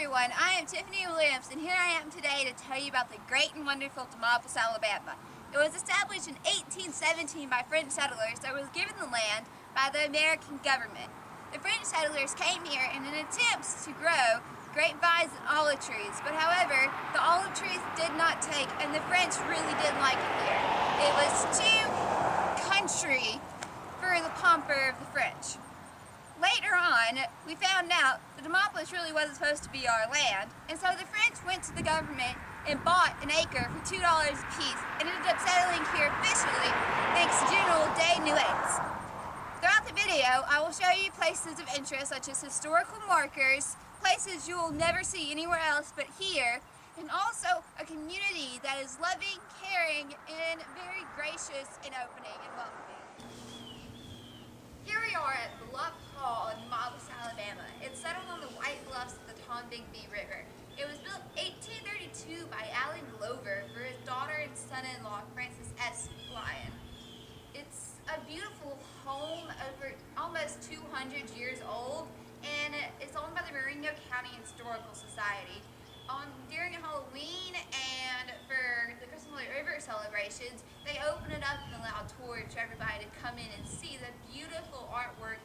everyone, I am Tiffany Williams, and here I am today to tell you about the great and wonderful Demopolis, Alabama. It was established in 1817 by French settlers that was given the land by the American government. The French settlers came here in an attempt to grow grapevines and olive trees, but however, the olive trees did not take, and the French really didn't like it here. It was too country for the pomper of the French. Later on, we found out that Demopolis really wasn't supposed to be our land, and so the French went to the government and bought an acre for $2 a piece and ended up settling here officially thanks to General de Noailles. Throughout the video, I will show you places of interest such as historical markers, places you will never see anywhere else but here, and also a community that is loving, caring, and very gracious and opening and welcoming. Here we are at Bluff Hall in Demopolis, Alabama. It's settled on the white bluffs of the Tombigbee River. It was built 1832 by Allen Glover for his daughter and son-in-law, Francis S. Lyon. It's a beautiful home over almost 200 years old, and it's owned by the Marengo County Historical Society. During Halloween and for the Crystal Lake River celebrations, they open it up and allow tours for everybody to come in and see the beautiful artwork,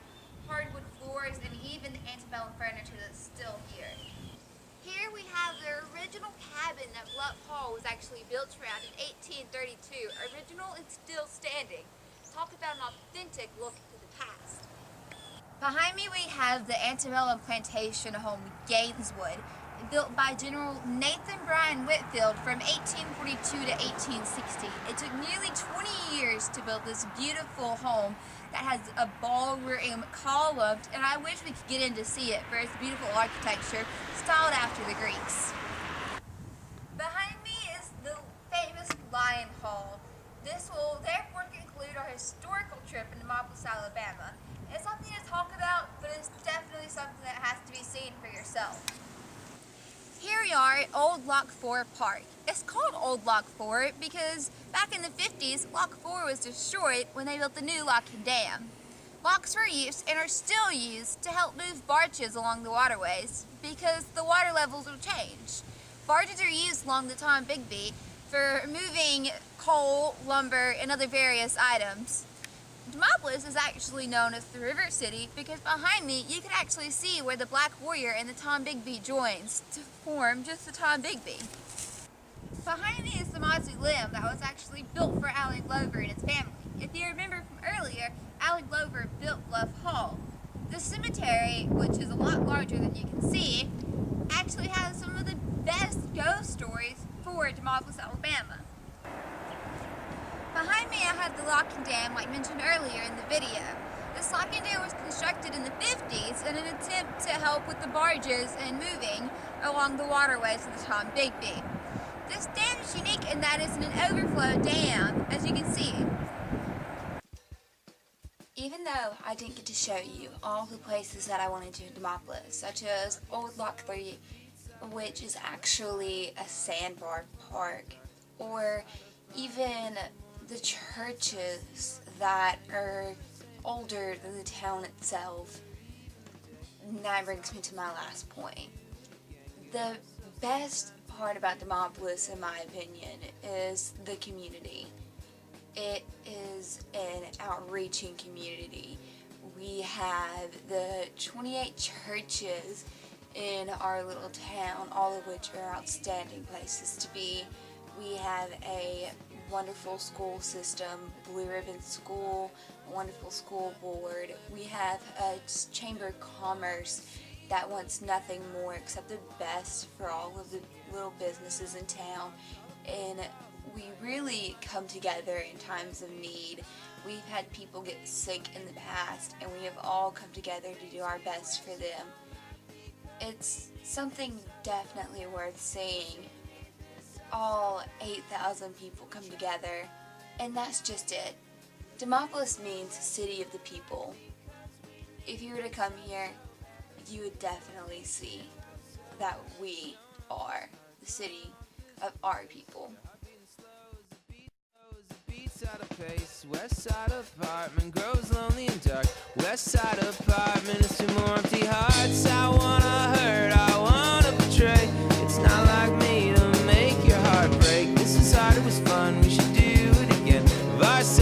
hardwood floors, and even the antebellum furniture that's still here. Here we have the original cabin that Bluff Hall was actually built around in 1832. Original and still standing. Talk about an authentic look to the past. Behind me we have the antebellum plantation home Gaineswood, built by General Nathan Bryan Whitfield from 1842 to 1860. It took nearly 20 years to build this beautiful home that has a ballroom columned, and I wish we could get in to see it for its beautiful architecture styled after the Greeks. Behind me is the famous Lion Hall. This will therefore conclude our historical trip in Demopolis, Alabama. It's something to talk about, but it's definitely something that has to be seen for yourself. Here we are at Old Lock 4 Park. It's called Old Lock 4 because back in the 50s, Lock 4 was destroyed when they built the new lock and dam. Locks were used and are still used to help move barges along the waterways because the water levels will change. Barges are used along the Tombigbee for moving coal, lumber, and other various items. Demopolis is actually known as the River City because behind me you can actually see where the Black Warrior and the Tombigbee joins to form just the Tombigbee. Behind me is the mausoleum that was actually built for Allen Glover and his family. If you remember from earlier, Allen Glover built Bluff Hall. The cemetery, which is a lot larger than you can see, actually has some of the best ghost stories for Demopolis, Alabama. Behind me I have the lock and dam like mentioned earlier in the video. This lock and dam was constructed in the 50s in an attempt to help with the barges and moving along the waterways of the Tombigbee. This dam is unique in that it's an overflow dam, as you can see. Even though I didn't get to show you all the places that I wanted to in Demopolis, such as Old Lock 3, which is actually a sandbar park, or even the churches that are older than the town itself. And that brings me to my last point. The best part about Demopolis, in my opinion, is the community. It is an outreaching community. We have the 28 churches in our little town, all of which are outstanding places to be. We have a wonderful school system, Blue Ribbon School, a wonderful school board. We have a Chamber of Commerce that wants nothing more except the best for all of the little businesses in town, and we really come together in times of need. We've had people get sick in the past, and we have all come together to do our best for them. It's something definitely worth seeing. All 8,000 people come together, and that's just it. Demopolis means city of the people. If you were to come here, you would definitely see that we are the city of our people. West side apartment grows lonely and dark. West side apartment is 2 more empty hearts. I wanna hurt, I wanna betray.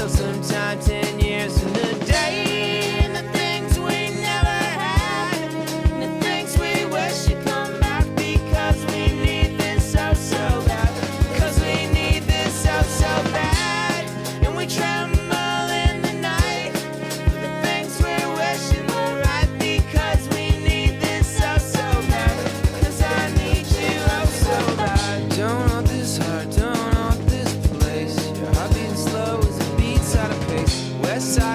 sometime 10 years from today. And the things we never had, and the things we wish you'd come back, because we need this so, so bad. Because we need this so, so bad. And we tremble in the night for the things we're wishing were right, because we need this so, so bad. Because I need you oh so bad. Don't want this heart, don't want this place. Your heart beating slow as it beats out of pace. West side